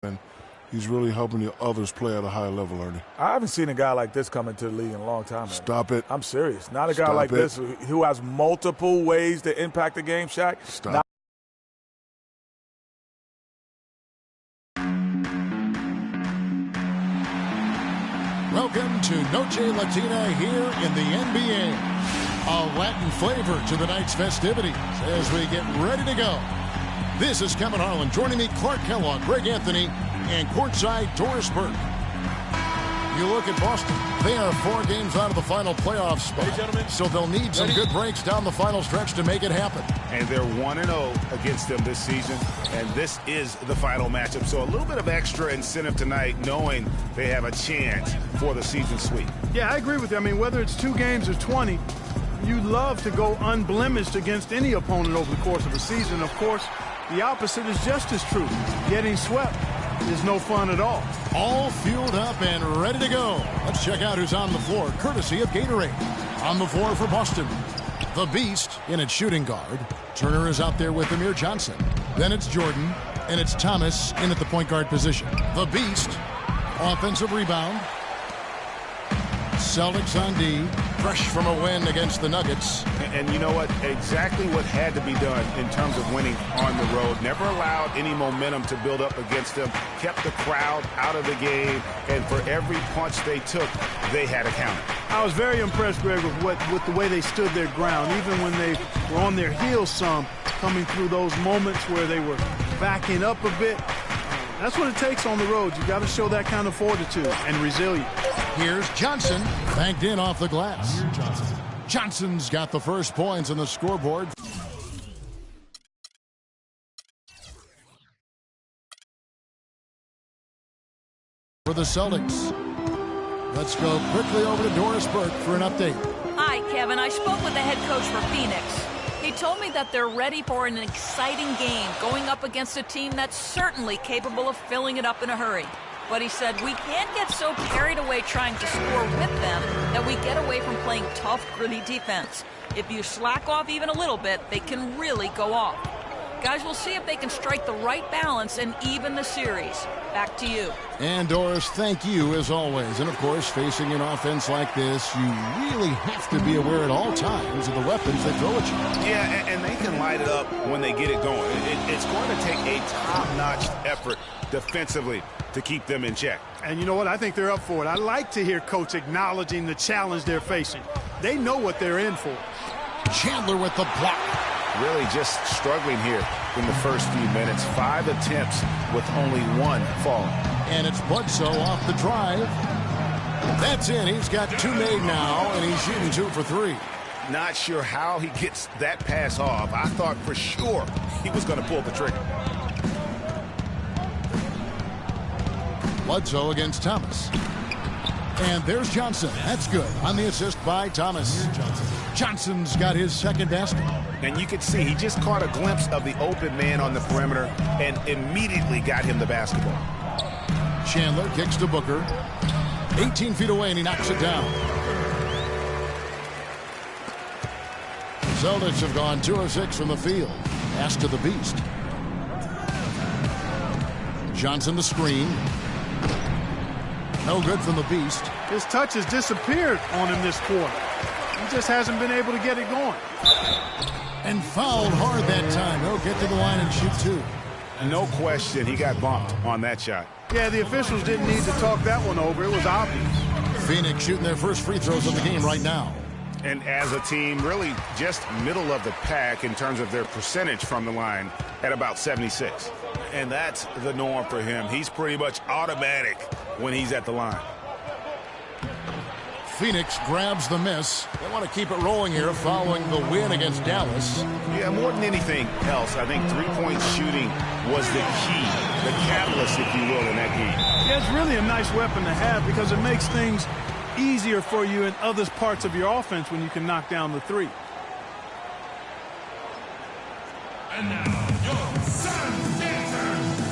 and he's really helping the others play at a high level, Ernie. I haven't seen a guy like this come into the league in a long time. Stop it. I'm serious. Not a guy like this who has multiple ways to impact the game, Shaq. Stop. Welcome to Noche Latina here in the NBA. A Latin flavor to the night's festivities as we get ready to go. This is Kevin Harlan. Joining me, Clark Kellogg, Greg Anthony, and courtside Doris Burke. You look at Boston. They are 4 games out of the final playoff spot. So they'll need some good breaks down the final stretch to make it happen. And they're 1-0 against them this season. And this is the final matchup. So a little bit of extra incentive tonight, knowing they have a chance for the season sweep. Yeah, I agree with you. I mean, whether it's 2 games or 20, you love to go unblemished against any opponent over the course of a season. Of course, the opposite is just as true. Getting swept is no fun at all. All fueled up and ready to go. Let's check out who's on the floor, courtesy of Gatorade. On the floor for Boston, the Beast in its shooting guard. Turner is out there with Amir Johnson. Then it's Jordan, and it's Thomas in at the point guard position. The Beast, offensive rebound. Celtics on D, fresh from a win against the Nuggets. And you know what? Exactly what had to be done in terms of winning on the road. Never allowed any momentum to build up against them. Kept the crowd out of the game. And for every punch they took, they had a counter. I was very impressed, Greg, with the way they stood their ground, even when they were on their heels some, coming through those moments where they were backing up a bit. That's what it takes on the road. You got to show that kind of fortitude and resilience. Here's Johnson, banked in off the glass. Johnson's got the first points on the scoreboard. For the Celtics. Let's go quickly over to Doris Burke for an update. Hi, Kevin. I spoke with the head coach for Phoenix. He told me that they're ready for an exciting game, going up against a team that's certainly capable of filling it up in a hurry. But he said, we can't get so carried away trying to score with them that we get away from playing tough, gritty defense. If you slack off even a little bit, they can really go off. Guys, we'll see if they can strike the right balance and even the series. Back to you. And Doris, thank you as always. And of course, facing an offense like this, you really have to be aware at all times of the weapons they throw at you. Yeah, and they can light it up when they get it going. It's going to take a top-notch effort defensively to keep them in check. And you know what? I think they're up for it. I like to hear Coach acknowledging the challenge they're facing. They know what they're in for. Chandler with the block. Really just struggling here in the first few minutes. 5 attempts with only 1 falling. And it's Bledsoe off the drive. That's in. He's got 2 made now, and he's shooting 2 for 3. Not sure how he gets that pass off. I thought for sure he was going to pull the trigger. Bledsoe against Thomas. And there's Johnson. That's good on the assist by Thomas. Johnson's got his second basket. And you could see he just caught a glimpse of the open man on the perimeter and immediately got him the basketball. Chandler kicks to Booker. 18 feet away, and he knocks it down. Celtics have gone 2 of 6 from the field. Pass to the Beast. Johnson the screen. No good from the Beast. His touch has disappeared on him this quarter. He just hasn't been able to get it going. And fouled hard that time. He'll get to the line and shoot 2. No question, he got bumped on that shot. Yeah, the officials didn't need to talk that one over. It was obvious. Phoenix shooting their first free throws of the game right now. And as a team, really just middle of the pack in terms of their percentage from the line at about 76. And that's the norm for him. He's pretty much automatic when he's at the line. Phoenix grabs the miss. They want to keep it rolling here following the win against Dallas. Yeah, more than anything else, I think three-point shooting was the key, the catalyst, if you will, in that game. Yeah, it's really a nice weapon to have because it makes things easier for you in other parts of your offense when you can knock down the 3. And now, your Sun Dancers.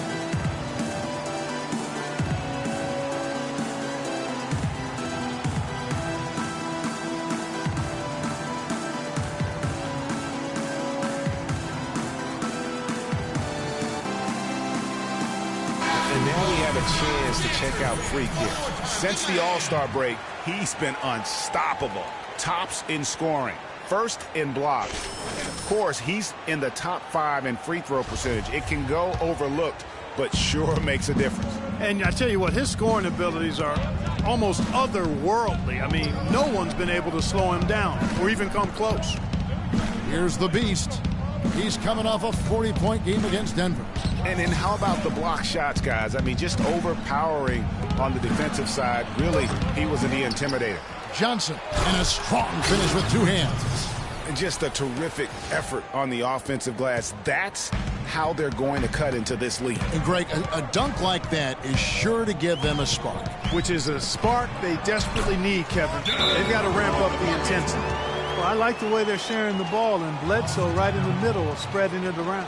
And now we have a chance to check out Freak here. Since the All-Star break, he's been unstoppable. Tops in scoring, first in blocks. And of course, he's in the top 5 in free throw percentage. It can go overlooked, but sure makes a difference. And I tell you what, his scoring abilities are almost otherworldly. I mean, no one's been able to slow him down or even come close. Here's the Beast. He's coming off a 40-point game against Denver. And then how about the block shots, guys? I mean, just overpowering on the defensive side. Really, he was the intimidator. Johnson, and a strong finish with 2 hands. And just a terrific effort on the offensive glass. That's how they're going to cut into this league. And Greg, a dunk like that is sure to give them a spark. Which is a spark they desperately need, Kevin. They've got to ramp up the intensity. Well, I like the way they're sharing the ball, and Bledsoe right in the middle of spreading it around.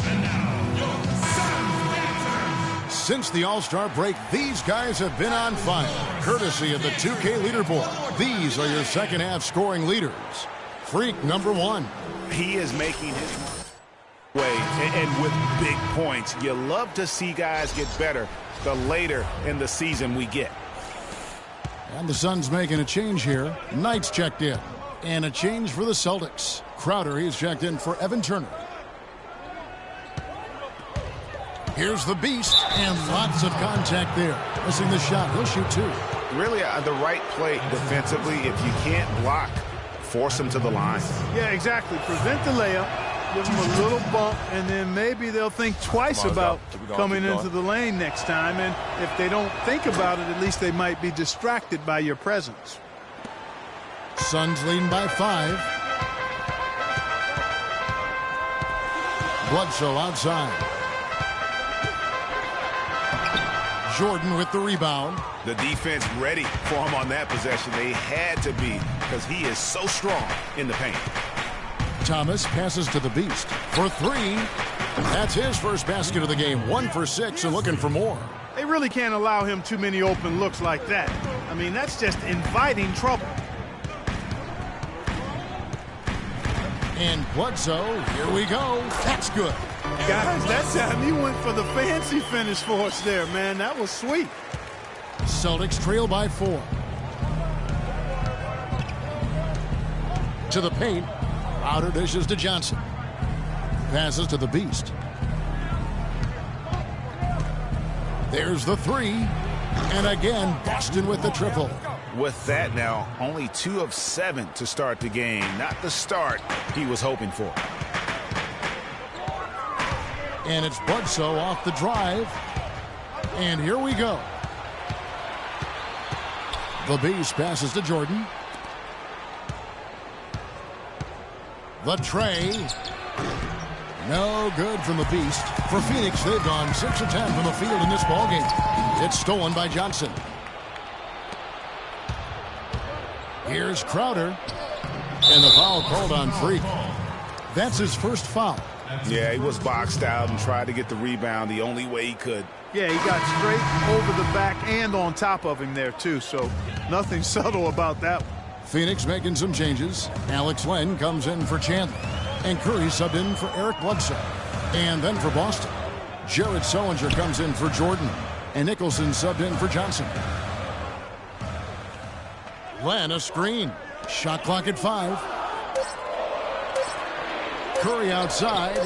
And now, your Sun Dancers. Since the All-Star break, these guys have been on fire. Courtesy of the 2K leaderboard, these are your second-half scoring leaders. Freak number 1. He is making his way, and with big points. You love to see guys get better the later in the season we get. And the Suns making a change here. Knight's checked in. And a change for the Celtics. Crowder, he's checked in for Evan Turner. Here's the Beast, and lots of contact there. Missing the shot. He'll shoot 2. Really, the right play defensively. If you can't block, force him to the line. Yeah, exactly. Prevent the layup, give them a little bump, and then maybe they'll think twice about coming into the lane next time. And if they don't think about it, at least they might be distracted by your presence. Suns leading by 5. Bledsoe outside. Jordan with the rebound. The defense ready for him on that possession. They had to be, because he is so strong in the paint. Thomas passes to the Beast for 3. That's his first basket of the game. 1 for 6 and looking for more. They really can't allow him too many open looks like that. I mean, that's just inviting trouble. And Bledsoe, here we go. That's good. Guys, that time he went for the fancy finish for us there, man. That was sweet. Celtics trail by 4. To the paint. Outer dishes to Johnson. Passes to the Beast. There's the 3. And again, Boston with the triple. With that now, only 2 of 7 to start the game. Not the start he was hoping for. And it's Bledsoe off the drive. And here we go. The Beast passes to Jordan. The tray. No good from the Beast. For Phoenix, they've gone 6 of 10 from the field in this ballgame. It's stolen by Johnson. Here's Crowder. And the foul called on Freak. That's his first foul. Yeah, he was boxed out and tried to get the rebound the only way he could. Yeah, he got straight over the back and on top of him there, too. So nothing subtle about that one. Phoenix making some changes. Alex Len comes in for Chandler. And Curry subbed in for Eric Bledsoe. And then for Boston, Jared Sullinger comes in for Jordan. And Nicholson subbed in for Johnson. Len a screen. Shot clock at 5. Curry outside.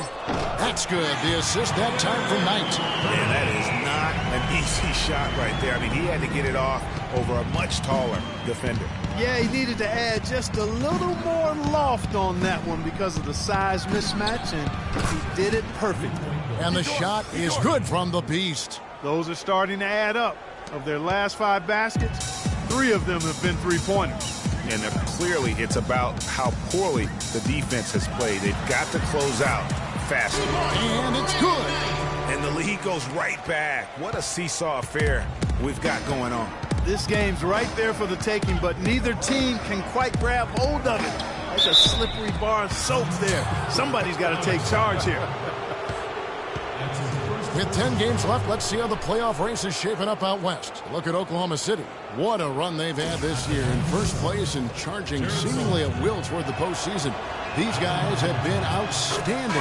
That's good. The assist that time from Knight. Man, that is not an easy shot right there. I mean, he had to get it off over a much taller defender. Yeah, he needed to add just a little more loft on that one because of the size mismatch, and he did it perfectly. And the shot is good from the Beast. Those are starting to add up. Of their last 5 baskets, 3 of them have been three-pointers. And clearly it's about how poorly the defense has played. They've got to close out faster. And it's good. And the lead goes right back. What a seesaw affair we've got going on. This game's right there for the taking, but neither team can quite grab hold of it. Like a slippery bar of soap there. Somebody's got to take charge here. With 10 games left, let's see how the playoff race is shaping up out west. Look at Oklahoma City. What a run they've had this year. In first place and charging seemingly at will toward the postseason. These guys have been outstanding.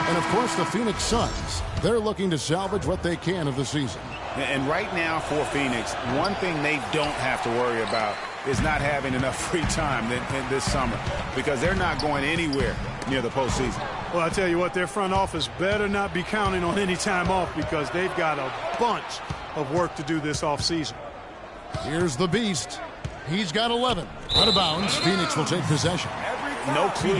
And, of course, the Phoenix Suns. They're looking to salvage what they can of the season. And right now for Phoenix, one thing they don't have to worry about is not having enough free time in this summer, because they're not going anywhere near the postseason. Well, I tell you what, their front office better not be counting on any time off, because they've got a bunch of work to do this offseason. Here's the Beast. He's got 11. Out of bounds, Phoenix will take possession. No clue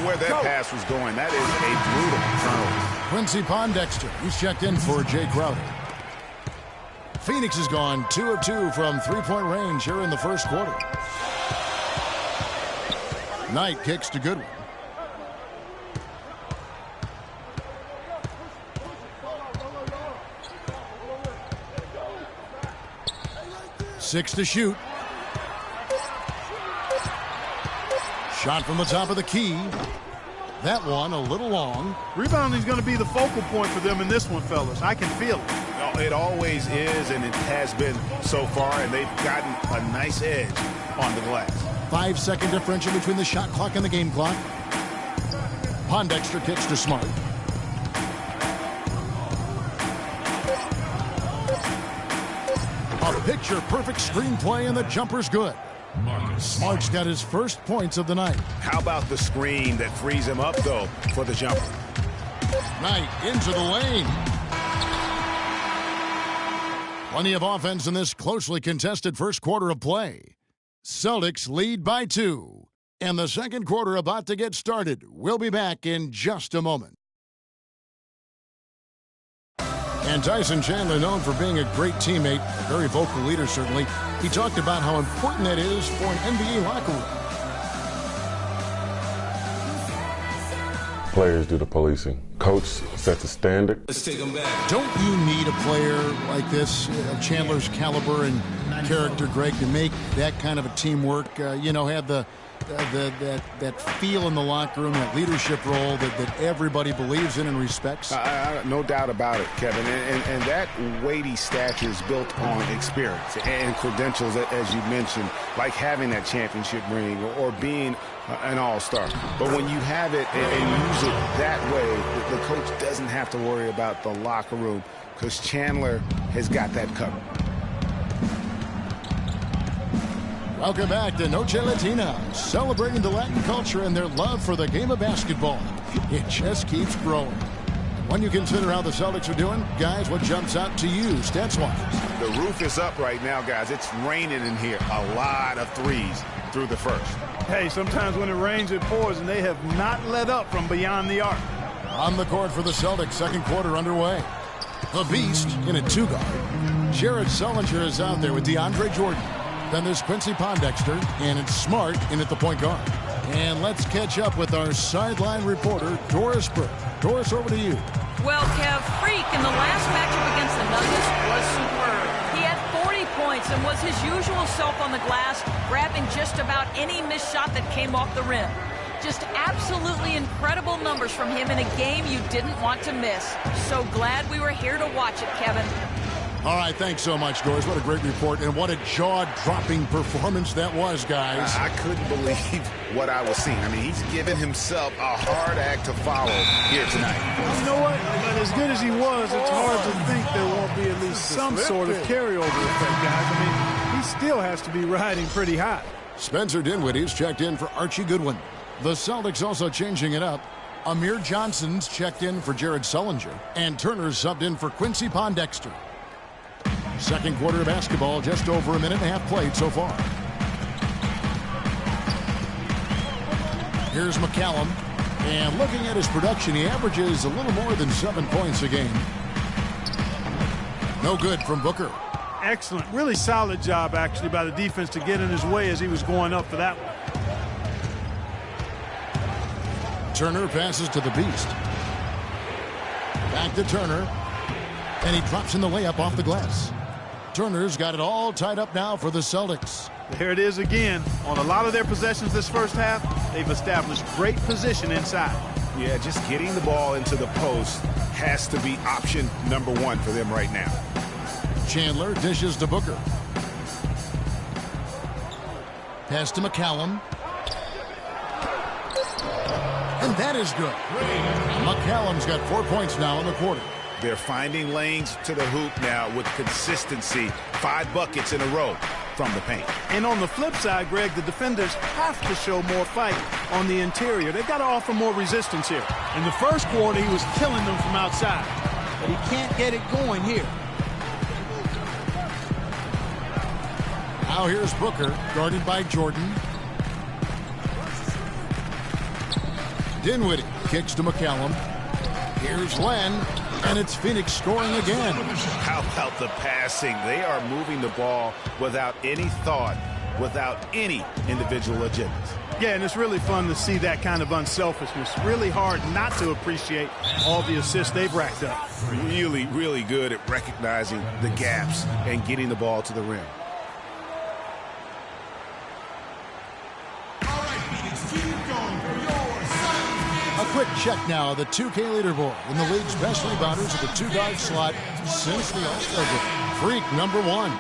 where that pass was going. That is a brutal turnover. Quincy Pondexter, he's checked in for Jay Crowder. Phoenix has gone 2 of 2 from three-point range here in the first quarter. Knight kicks to Goodwin. Six to shoot. Shot from the top of the key. That one a little long. Rebounding is going to be the focal point for them in this one, fellas. I can feel it. It always is, and it has been so far, and they've gotten a nice edge on the glass. 5-second differential between the shot clock and the game clock. Pondexter kicks to Smart. A picture-perfect screenplay, and the jumper's good. Smart's got his first points of the night. How about the screen that frees him up, though, for the jumper? Knight into the lane. Plenty of offense in this closely contested first quarter of play. Celtics lead by 2. And the second quarter about to get started. We'll be back in just a moment. And Tyson Chandler, known for being a great teammate, a very vocal leader certainly, he talked about how important that is for an NBA locker room. Players do the policing. Coach sets a standard. Let's take them back. Don't you need a player like this, Chandler's caliber and character, Greg, to make that kind of a teamwork? Have that feel in the locker room, that leadership role that everybody believes in and respects? No doubt about it, Kevin. And that weighty stature is built on experience and credentials, as you mentioned, like having that championship ring or being an all-star. But when you have it and use it that way, the coach doesn't have to worry about the locker room, because Chandler has got that covered. Welcome back to Noche Latina, celebrating the Latin culture and their love for the game of basketball. It just keeps growing. When you consider how the Celtics are doing, guys, what jumps out to you stats-wise? The roof is up right now, guys. It's raining in here. A lot of threes through the first. Hey, sometimes when it rains, it pours, and they have not let up from beyond the arc. On the court for the Celtics, second quarter underway. The Beast in a two-guard. Jared Sullinger is out there with DeAndre Jordan. Then there's Quincy Pondexter, and it's Smart in at the point guard. And let's catch up with our sideline reporter, Doris Burke. Doris, over to you. Well, Kev, Freak in the last matchup against the Nuggets was superb. He had 40 points and was his usual self on the glass, grabbing just about any missed shot that came off the rim. Just absolutely incredible numbers from him in a game you didn't want to miss. So glad we were here to watch it, Kevin. All right, thanks so much, Doris. What a great report, and what a jaw-dropping performance that was, guys. I couldn't believe what I was seeing. I mean, he's given himself a hard act to follow here tonight. You know what? But as good as he was, it's hard to think there won't be at least some sort of carryover effect, guys. I mean, he still has to be riding pretty high. Spencer Dinwiddie's checked in for Archie Goodwin. The Celtics also changing it up. Amir Johnson's checked in for Jared Sullinger, and Turner's subbed in for Quincy Pondexter. Second quarter of basketball, just over a minute and a half played so far. Here's McCallum. And looking at his production, he averages a little more than 7 points a game. No good from Booker. Excellent. Really solid job, actually, by the defense to get in his way as he was going up for that one. Turner passes to the Beast. Back to Turner. And he drops in the layup off the glass. Turner's got it all tied up now for the Celtics. There it is again. On a lot of their possessions this first half, they've established great position inside. Yeah, just getting the ball into the post has to be option number one for them right now. Chandler dishes to Booker. Pass to McCallum. And that is good. McCallum's got 4 points now in the quarter. They're finding lanes to the hoop now with consistency. 5 buckets in a row from the paint. And on the flip side, Greg, the defenders have to show more fight on the interior. They've got to offer more resistance here. In the first quarter, he was killing them from outside, but he can't get it going here. Now here's Booker, guarded by Jordan. Dinwiddie kicks to McCallum. Here's Len, and it's Phoenix scoring again. How about the passing? They are moving the ball without any thought, without any individual agendas. Yeah, and it's really fun to see that kind of unselfishness. Really hard not to appreciate all the assists they've racked up. Really, really good at recognizing the gaps and getting the ball to the rim. A quick check now, the 2K leaderboard in the league's best rebounders at the 2-guard slot since the All-Star game. Freak number 1.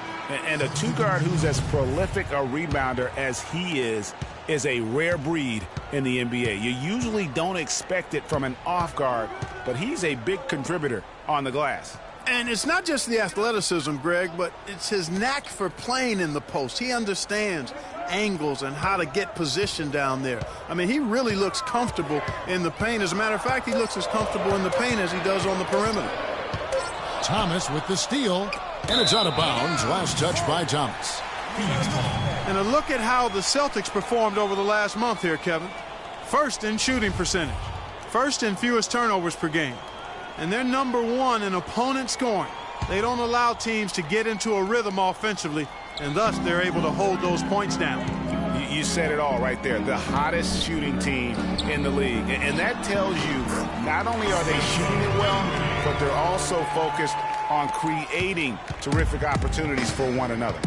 And a 2-guard who's as prolific a rebounder as he is a rare breed in the NBA. You usually don't expect it from an off-guard, but he's a big contributor on the glass. And it's not just the athleticism, Greg, but it's his knack for playing in the post. He understands angles and how to get position down there. I mean, he really looks comfortable in the paint. As a matter of fact, he looks as comfortable in the paint as he does on the perimeter. Thomas with the steal, and it's out of bounds. Last touch by Thomas. And a look at how the Celtics performed over the last month here, Kevin. First in shooting percentage. First in fewest turnovers per game. And they're number 1 in opponent scoring. They don't allow teams to get into a rhythm offensively, and thus they're able to hold those points down. You said it all right there. The hottest shooting team in the league. And that tells you not only are they shooting it well, but they're also focused on creating terrific opportunities for one another.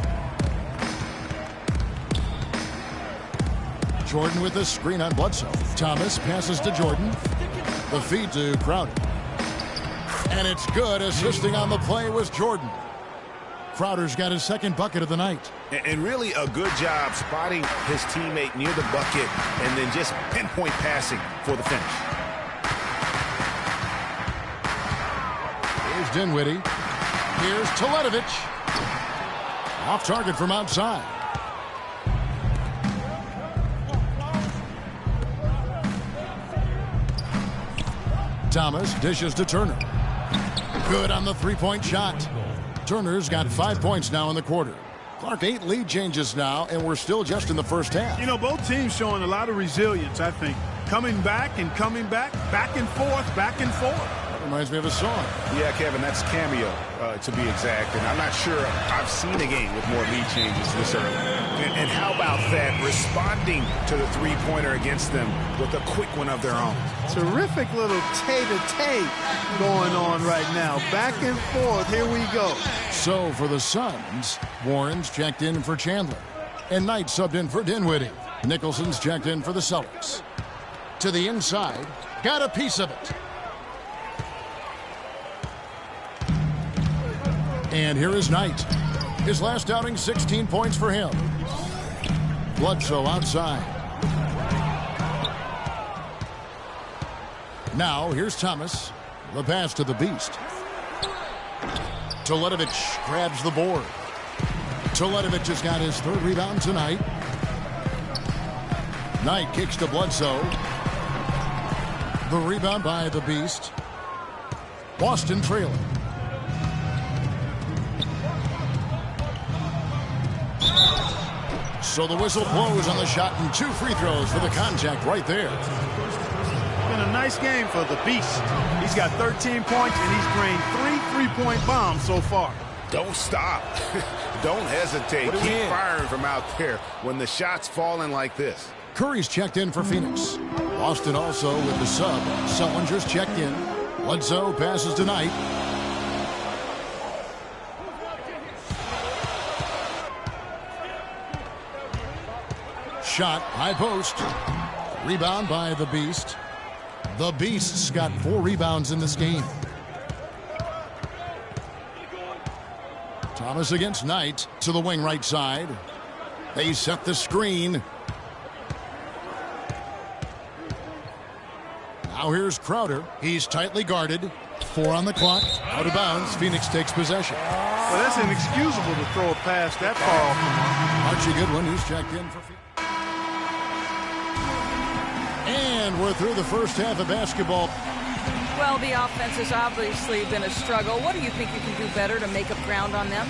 Jordan with a screen on Bledsoe. Thomas passes to Jordan. The feed to Crowder. And it's good. Assisting on the play was Jordan. Crowder's got his second bucket of the night. And really a good job spotting his teammate near the bucket and then just pinpoint passing for the finish. Here's Dinwiddie. Here's Teletovic. Off target from outside. Thomas dishes to Turner. Good on the three-point shot. Turner's got 5 points now in the quarter. Clark, 8 lead changes now, and we're still just in the first half. You know, both teams showing a lot of resilience, I think. Coming back and coming back, back and forth, back and forth. That reminds me of a song. Yeah, Kevin, that's Cameo, to be exact. And I'm not sure I've seen a game with more lead changes this early. And how about that, responding to the three-pointer against them with a quick one of their own. Terrific little tay-to-tay going on right now. Back and forth, here we go. So for the Suns, Warren's checked in for Chandler. And Knight subbed in for Dinwiddie. Nicholson's checked in for the Celtics. To the inside, got a piece of it. And here is Knight. His last outing, 16 points for him. Bledsoe outside. Now, here's Thomas. The pass to the Beast. Teletovic grabs the board. Teletovic has got his third rebound tonight. Knight kicks to Bledsoe. The rebound by the Beast. Boston trailing. So the whistle blows on the shot and 2 free throws for the contact right there. Been a nice game for the Beast. He's got 13 points and he's drained 3 3-point bombs so far. Don't stop. Don't hesitate. Keep firing from out there when the shot's falling like this. Curry's checked in for Phoenix. Boston also with the sub. Sullinger's checked in. Bledsoe passes to Knight. Shot, high post. Rebound by the Beast. The Beast's got 4 rebounds in this game. Thomas against Knight to the wing right side. They set the screen. Now here's Crowder. He's tightly guarded. 4 on the clock. Out of bounds. Phoenix takes possession. Well, that's inexcusable to throw a pass that far off the mark. Archie Goodwin, who's checked in for Phoenix. And we're through the first half of basketball. Well, the offense has obviously been a struggle. What do you think you can do better to make up ground on them?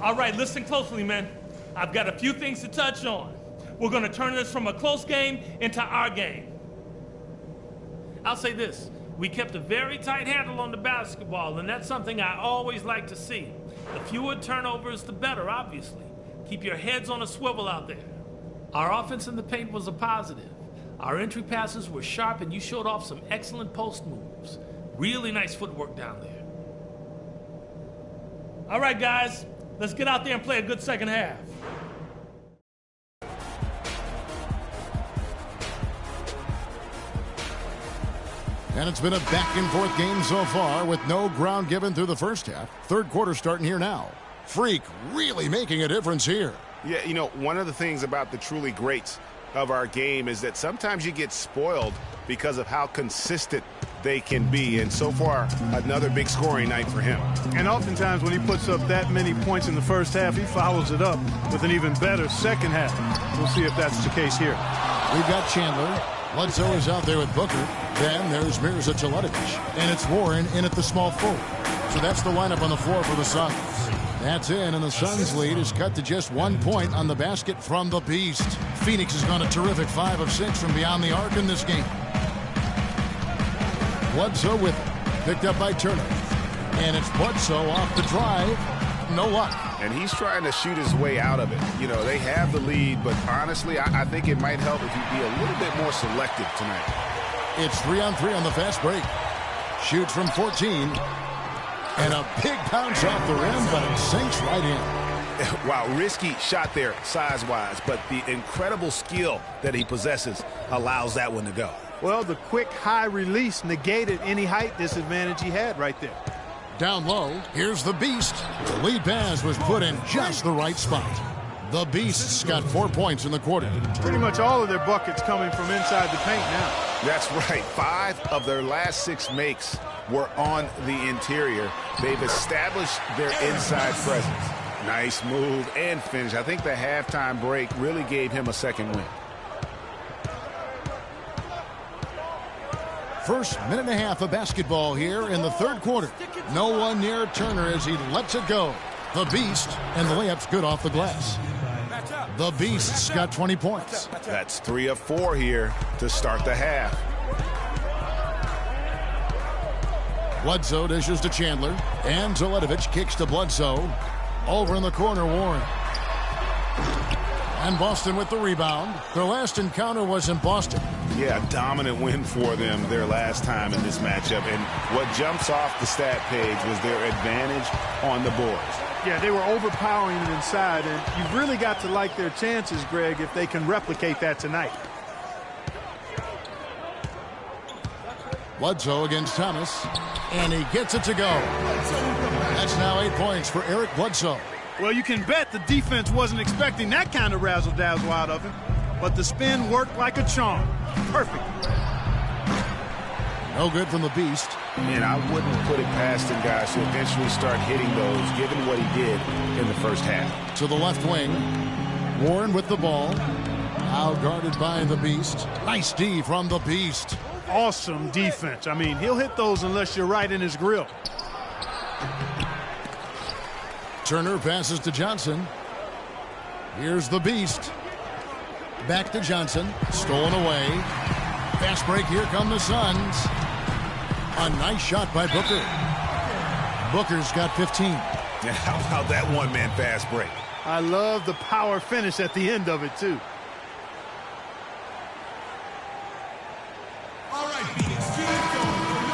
All right, listen closely, man. I've got a few things to touch on. We're going to turn this from a close game into our game. I'll say this. We kept a very tight handle on the basketball, and that's something I always like to see. The fewer turnovers, the better, obviously. Keep your heads on a swivel out there. Our offense in the paint was a positive. Our entry passes were sharp, and you showed off some excellent post moves. Really nice footwork down there. All right, guys. Let's get out there and play a good second half. And it's been a back-and-forth game so far with no ground given through the first half. Third quarter starting here now. Freak really making a difference here. Yeah, you know, one of the things about the truly greats of our game is that sometimes you get spoiled because of how consistent they can be. And so far, another big scoring night for him. And oftentimes when he puts up that many points in the first half, he follows it up with an even better second half. We'll see if that's the case here. We've got Chandler. Bledsoe is out there with Booker. Then there's Mirza Teletovic. And it's Warren in at the small forward. So that's the lineup on the floor for the Suns. That's in, and the Suns' lead is cut to just 1 point on the basket from the Beast. Phoenix has gone a terrific 5 of 6 from beyond the arc in this game. Bledsoe with it. Picked up by Turner. And it's Bledsoe off the drive. No luck. And he's trying to shoot his way out of it. You know, they have the lead, but honestly, I think it might help if he'd be a little bit more selective tonight. It's 3-on-3 on the fast break. Shoots from 14. And a big bounce off the rim, but it sinks right in. Wow, risky shot there size-wise, but the incredible skill that he possesses allows that one to go. Well, the quick high release negated any height disadvantage he had right there. Down low, here's the Beast. The lead pass was put in just the right spot. The Beast's got 4 points in the quarter. Pretty much all of their buckets coming from inside the paint now. That's right. 5 of their last 6 makes were on the interior. They've established their inside presence. Nice move and finish. I think the halftime break really gave him a second win. First minute and a half of basketball here in the third quarter. No one near Turner as he lets it go. The Beast, and the layup's good off the glass. The Beast's got 20 points. That's 3 of 4 here to start the half. Bledsoe dishes to Chandler. And Teletovic kicks to Bledsoe. Over in the corner, Warren. And Boston with the rebound. Their last encounter was in Boston. Yeah, a dominant win for them their last time in this matchup. And what jumps off the stat page was their advantage on the boards. Yeah, they were overpowering it inside, and you've really got to like their chances, Greg, if they can replicate that tonight. Bledsoe against Thomas, and he gets it to go. That's now 8 points for Eric Bledsoe. Well, you can bet the defense wasn't expecting that kind of razzle-dazzle out of him, but the spin worked like a charm. Perfect. No good from the Beast. And I wouldn't put it past him, guys, to eventually start hitting those, given what he did in the first half. To the left wing. Warren with the ball. Now guarded by the Beast. Nice D from the Beast. Awesome defense. I mean, he'll hit those unless you're right in his grill. Turner passes to Johnson. Here's the Beast. Back to Johnson. Stolen away. Fast break. Here come the Suns. A nice shot by Booker. Booker's got 15. How about that one-man fast break? I love the power finish at the end of it, too.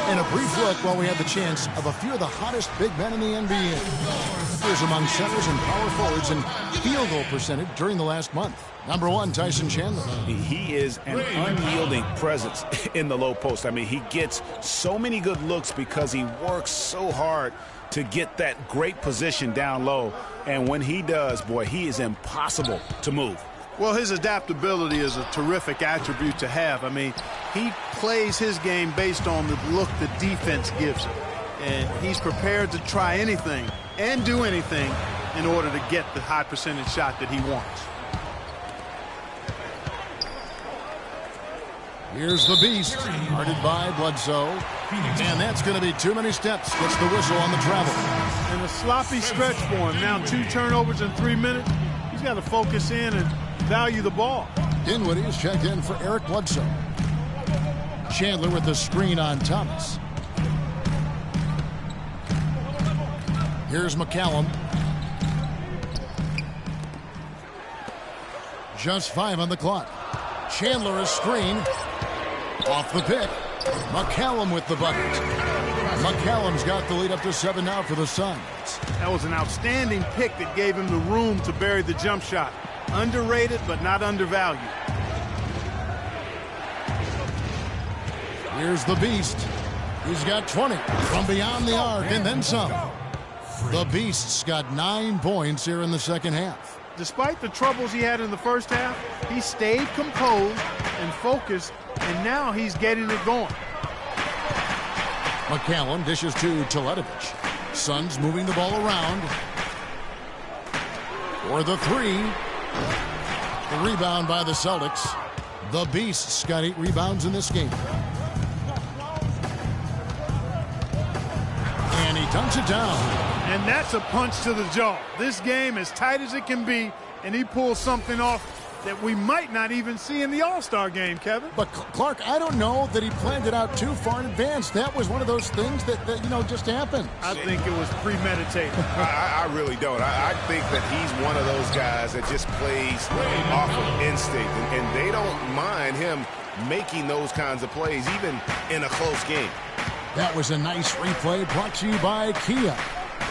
And a brief look while we have the chance of a few of the hottest big men in the NBA. Here's among centers and power forwards and field goal percentage during the last month. Number 1, Tyson Chandler. He is an unyielding presence in the low post. I mean, he gets so many good looks because he works so hard to get that great position down low. And when he does, boy, he is impossible to move. Well, his adaptability is a terrific attribute to have. I mean, he plays his game based on the look the defense gives him. And he's prepared to try anything and do anything in order to get the high percentage shot that he wants. Here's the beast, guarded by Bledsoe. And that's going to be too many steps. Gets the whistle on the travel. And a sloppy stretch for him. Now 2 turnovers in 3 minutes. He's got to focus in and value the ball. Dinwiddie is checked in for Eric Bledsoe. Chandler with the screen on Thomas. Here's McCallum. Just 5 on the clock. Chandler is screen. Off the pick. McCallum with the bucket. McCallum's got the lead up to 7 now for the Suns. That was an outstanding pick that gave him the room to bury the jump shot. Underrated, but not undervalued. Here's the beast. He's got 20 from beyond the arc and then some. The beast's got 9 points here in the second half. Despite the troubles he had in the first half, he stayed composed and focused, and now he's getting it going. McCallum dishes to Teletovic. Suns moving the ball around. For the 3. The rebound by the Celtics. The Beast's got 8 rebounds in this game. And he dunks it down. And that's a punch to the jaw. This game as tight as it can be, and he pulls something off that we might not even see in the All-Star game, Kevin. But Clark, I don't know that he planned it out too far in advance. That was one of those things that just happened. I think it was premeditated. I really don't. I think that he's one of those guys that just plays off of instinct, and they don't mind him making those kinds of plays, even in a close game. That was a nice replay brought to you by Kia.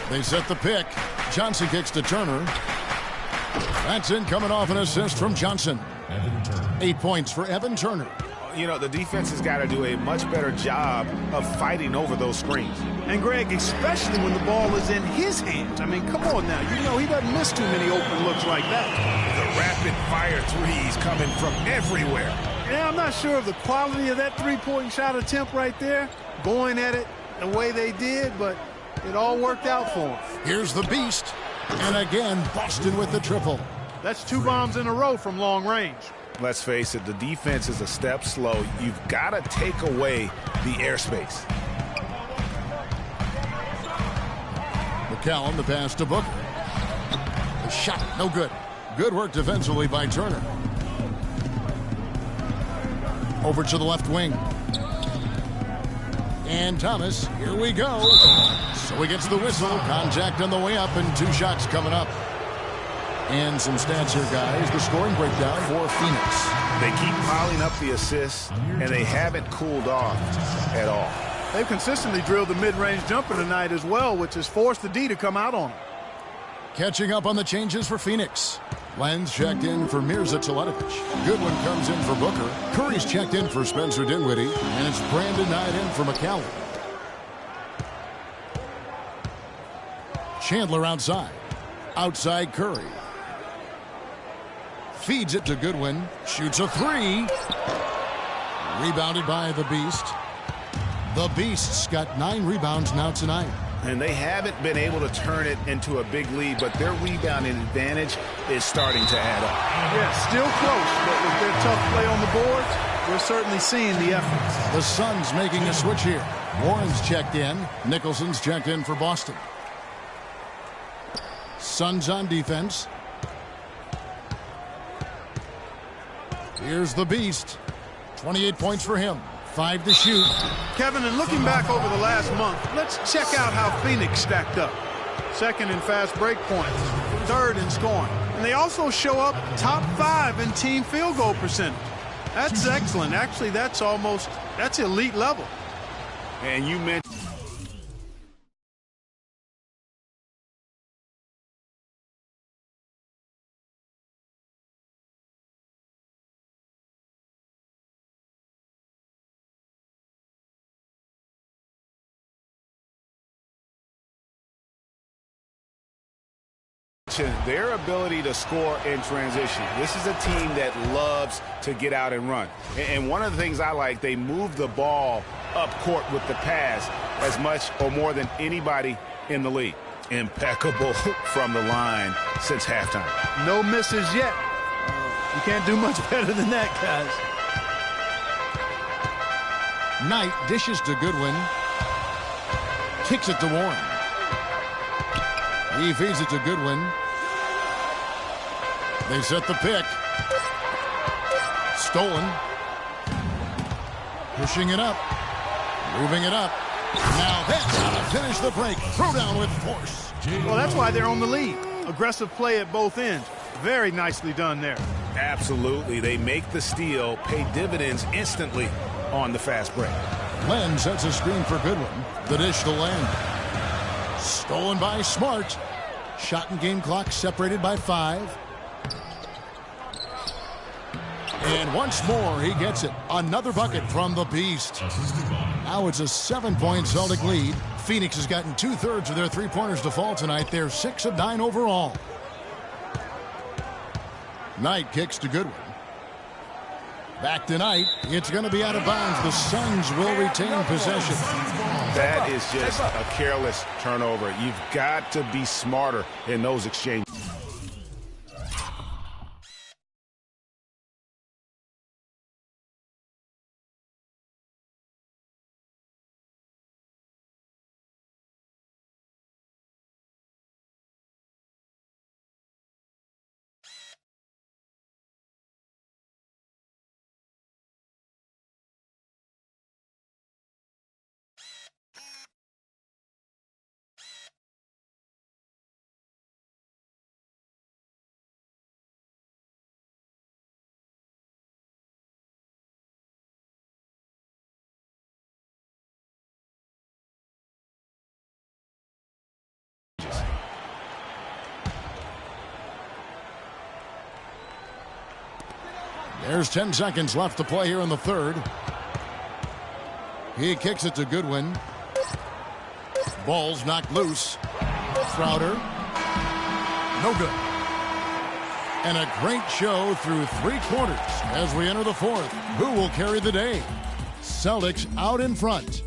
They set the pick. Johnson kicks to Turner. That's in, coming off an assist from Johnson. 8 points for Evan Turner. You know, the defense has got to do a much better job of fighting over those screens. And, Greg, especially when the ball is in his hands. I mean, come on now. You know he doesn't miss too many open looks like that. The rapid-fire threes coming from everywhere. Yeah, I'm not sure of the quality of that three-point shot attempt right there, going at it the way they did, but it all worked out for him. Here's the beast. And again, Boston with the triple. That's 2 bombs in a row from long range. Let's face it, the defense is a step slow. You've got to take away the airspace. McCallum, the pass to Booker. The shot, no good. Good work defensively by Turner. Over to the left wing. And Thomas, here we go. So he gets the whistle. Contact on the way up and 2 shots coming up. And some stats here, guys. The scoring breakdown for Phoenix. They keep piling up the assists, and they haven't cooled off at all. They've consistently drilled the mid-range jumper tonight as well, which has forced the D to come out on them. Catching up on the changes for Phoenix. Lenz checked in for Mirza Teletovic. Goodwin comes in for Booker. Curry's checked in for Spencer Dinwiddie. And it's Brandon Knight in for McCallum. Chandler outside. Outside Curry. Feeds it to Goodwin. Shoots a 3. Rebounded by the Beast. The Beast's got 9 rebounds now tonight. And they haven't been able to turn it into a big lead, but their rebounding advantage is starting to add up. Yeah, still close, but with their tough play on the boards, we're certainly seeing the efforts. The Suns making a switch here. Warren's checked in. Nicholson's checked in for Boston. Suns on defense. Here's the Beast. 28 points for him. 5 to shoot. Kevin, and looking back over the last month, let's check out how Phoenix stacked up. Second in fast break points. third in scoring. And they also show up top 5 in team field goal percentage. That's excellent. Actually, that's elite level. And you mentioned their ability to score in transition. This is a team that loves to get out and run. And one of the things I like, they move the ball up court with the pass as much or more than anybody in the league. Impeccable from the line since halftime. No misses yet. You can't do much better than that, guys. Knight dishes to Goodwin. Kicks it to Warren. He feeds it to Goodwin. They set the pick. Stolen. Pushing it up. Moving it up. Now that's how to finish the break. Throw down with force. Well, that's why they're on the lead. Aggressive play at both ends. Very nicely done there. Absolutely. They make the steal, pay dividends instantly on the fast break. Len sets a screen for Goodwin. The dish to Len. Stolen by Smart. Shot and game clock separated by 5. And once more, he gets it. Another bucket from the Beast. Now it's a 7-point Celtic lead. Phoenix has gotten 2/3 of their three-pointers to fall tonight. They're 6 of 9 overall. Knight kicks to Goodwin. Back to Knight. It's going to be out of bounds. The Suns will retain possession. That is just a careless turnover. You've got to be smarter in those exchanges. There's 10 seconds left to play here in the third. He kicks it to Goodwin. Ball's knocked loose. Crowder. No good. And a great show through 3 quarters as we enter the fourth. Who will carry the day? Celtics out in front.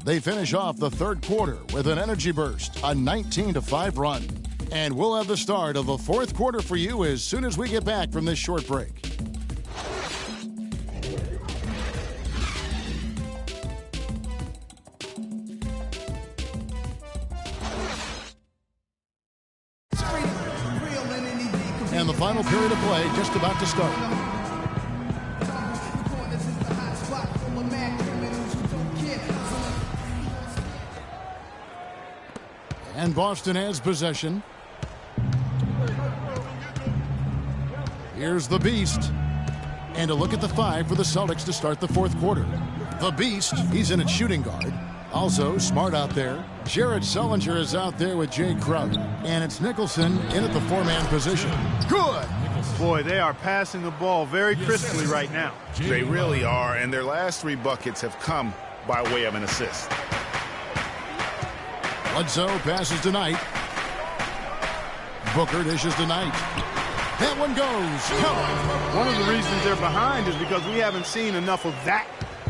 They finish off the third quarter with an energy burst, a 19-5 run. And we'll have the start of the fourth quarter for you as soon as we get back from this short break. And the final period of play just about to start. And Boston has possession. Here's the Beast. And a look at the 5 for the Celtics to start the fourth quarter. The Beast, he's in at shooting guard. Also, Smart out there. Jared Sullinger is out there with Jay Crowder. And it's Nicholson in at the 4-man position. Good! Boy, they are passing the ball very crisply right now. They really are, and their last 3 buckets have come by way of an assist. Bledsoe passes to Knight. Booker dishes to Knight. That one goes. One of the reasons they're behind is because we haven't seen enough of that.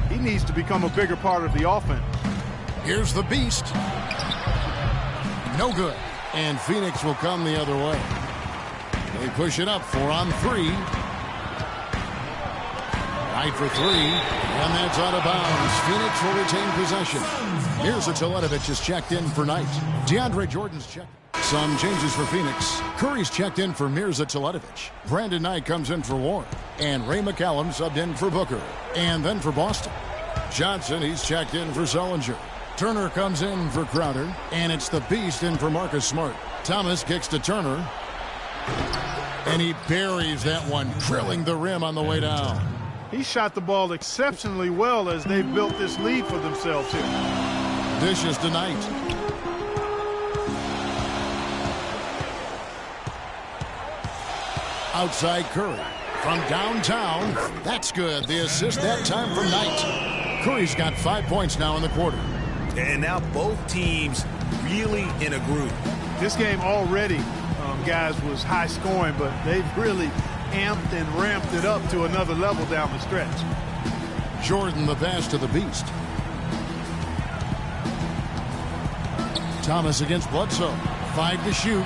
He needs to become a bigger part of the offense. Here's the Beast. No good. And Phoenix will come the other way. They push it up 4 on 3. Knight for 3. And that's out of bounds. Phoenix will retain possession. Mirza Teletovic is checked in for Knight. DeAndre Jordan's checked. Some changes for Phoenix. Curry's checked in for Mirza Teletovic. Brandon Knight comes in for Warren. And Ray McCallum subbed in for Booker. And then for Boston, Johnson, he's checked in for Sullinger. Turner comes in for Crowder. And it's the Beast in for Marcus Smart. Thomas kicks to Turner. And he buries that one, drilling the rim on the way down. He shot the ball exceptionally well as they built this lead for themselves here. Dishes to Knight. Outside Curry. From downtown. That's good. The assist that time from Knight. Curry's got 5 points now in the quarter. And now both teams really in a groove. This game already, guys, was high scoring, but they've really amped and ramped it up to another level down the stretch. Jordan the pass to the Beast. Thomas against Bledsoe. 5 to shoot.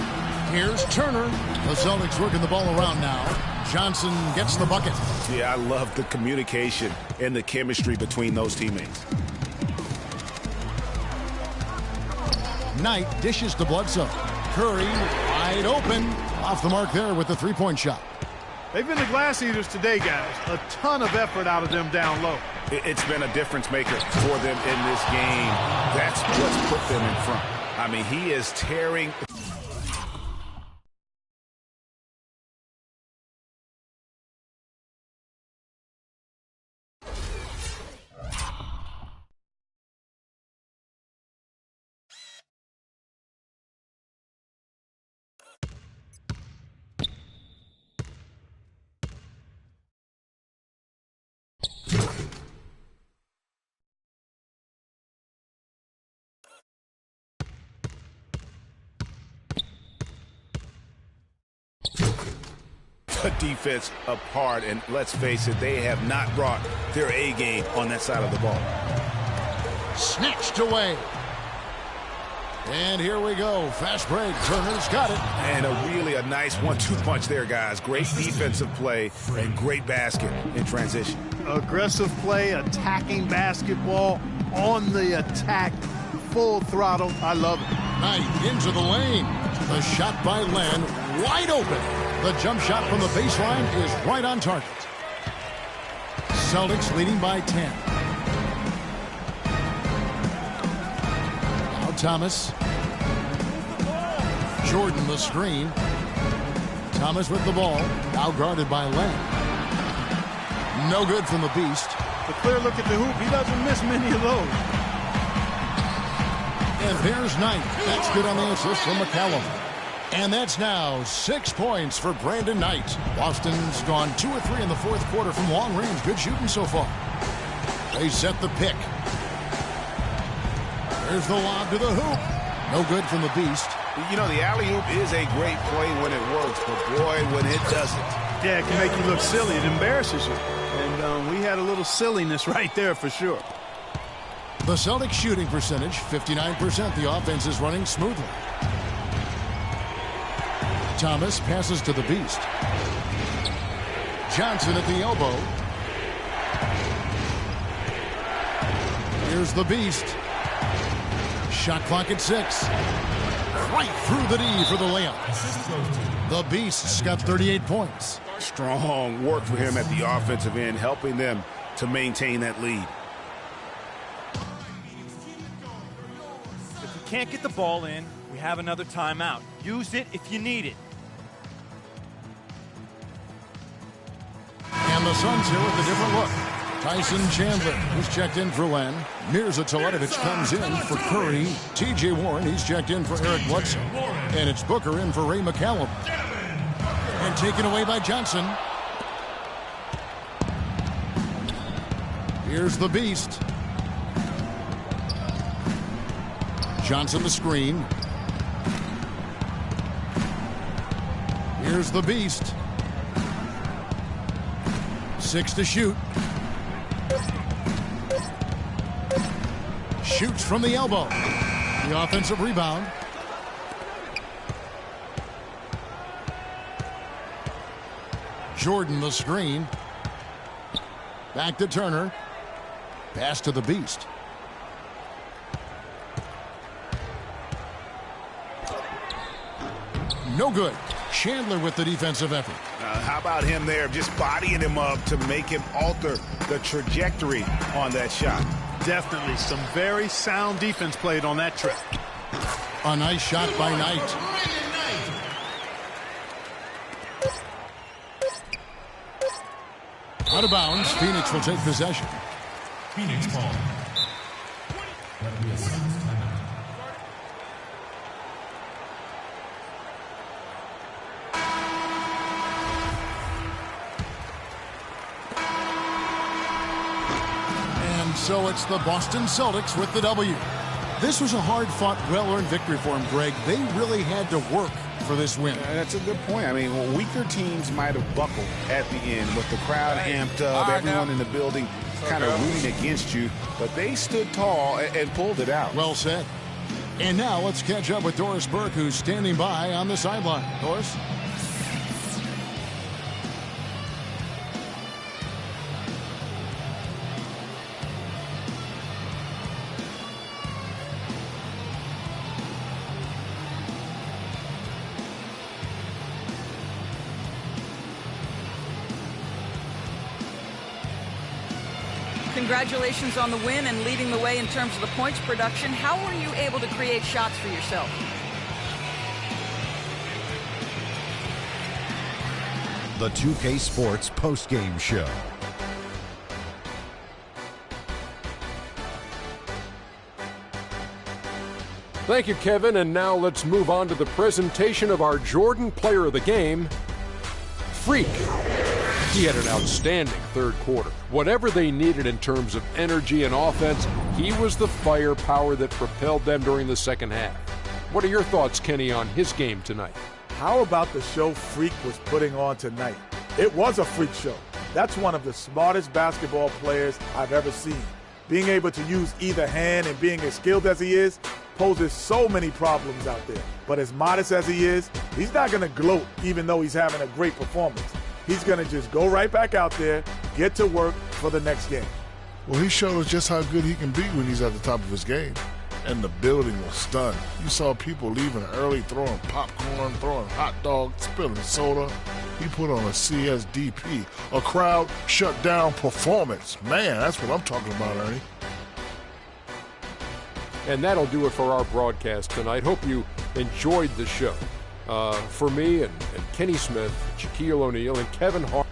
Here's Turner. The Celtics working the ball around now. Johnson gets the bucket. Yeah, I love the communication and the chemistry between those teammates. Knight dishes to Bledsoe. Curry wide open. Off the mark there with the three-point shot. They've been the glass eaters today, guys. A ton of effort out of them down low. It's been a difference maker for them in this game. That's what's put them in front. I mean, he is tearing. Defense apart, and let's face it, they have not brought their A game on that side of the ball. Snatched away. And here we go. Fast break. Turner's got it. And a nice 1-2 punch there, guys. Great defensive play and great basket in transition. Aggressive play, attacking basketball, on the attack, full throttle. I love it. Knight into the lane. The shot by Len, wide open. The jump shot from the baseline is right on target. Celtics leading by 10. Now Thomas. Jordan the screen. Thomas with the ball. Now guarded by Len. No good from the Beast. A clear look at the hoop. He doesn't miss many of those. And there's Knight. That's good on the assist from McCallum. And that's now 6 points for Brandon Knight. Boston's gone 2 or 3 in the fourth quarter from long range. Good shooting so far. They set the pick. There's the lob to the hoop. No good from the Beast. You know, the alley-oop is a great play when it works, but boy, when it doesn't. Yeah, it can make you look silly. It embarrasses you. And we had a little silliness right there for sure. The Celtics shooting percentage, 59%. The offense is running smoothly. Thomas passes to the Beast. Johnson at the elbow. Here's the Beast. Shot clock at 6. Right through the D for the layup. The Beast's got 38 points. Strong work for him at the offensive end, helping them to maintain that lead. If we can't get the ball in, we have another timeout. Use it if you need it. And the Suns here with a different look. Tyson Chandler, he's checked in for Len. Mirza Teletovic comes in for Curry. T.J. Warren, he's checked in for Eric Bledsoe. And it's Booker in for Ray McCallum. And taken away by Johnson. Here's the Beast. Johnson the screen. Here's the Beast. 6 to shoot. Shoots from the elbow. The offensive rebound. Jordan the screen. Back to Turner. Pass to the Beast. No good. Chandler with the defensive effort. How about him there, just bodying him up to make him alter the trajectory on that shot. Definitely some very sound defense played on that trip. A nice shot by Knight. Out of bounds, Phoenix will take possession. Phoenix ball. That'll be a Suns timeout. And so it's the Boston Celtics with the W. This was a hard-fought, well-earned victory for them, Greg. They really had to work for this win. That's a good point. I mean, weaker teams might have buckled at the end with the crowd amped up, everyone in the building kind of rooting against you, but they stood tall and pulled it out. Well said. And now let's catch up with Doris Burke, who's standing by on the sideline. Doris? Congratulations on the win and leading the way in terms of the points production. How were you able to create shots for yourself? The 2K Sports postgame show. Thank you, Kevin. And now let's move on to the presentation of our Jordan Player of the Game, Freak. He had an outstanding third quarter. Whatever they needed in terms of energy and offense, he was the firepower that propelled them during the second half. What are your thoughts, Kenny, on his game tonight? How about the show Freak was putting on tonight? It was a freak show. That's one of the smartest basketball players I've ever seen. Being able to use either hand and being as skilled as he is poses so many problems out there. But as modest as he is, he's not going to gloat even though he's having a great performance. He's going to just go right back out there, get to work for the next game. Well, he showed us just how good he can be when he's at the top of his game. And the building was stunned. You saw people leaving early, throwing popcorn, throwing hot dogs, spilling soda. He put on a CSDP, a crowd shut down performance. Man, that's what I'm talking about, Ernie. And that'll do it for our broadcast tonight. Hope you enjoyed the show. For me and Kenny Smith, Shaquille O'Neal, and Kevin Hart.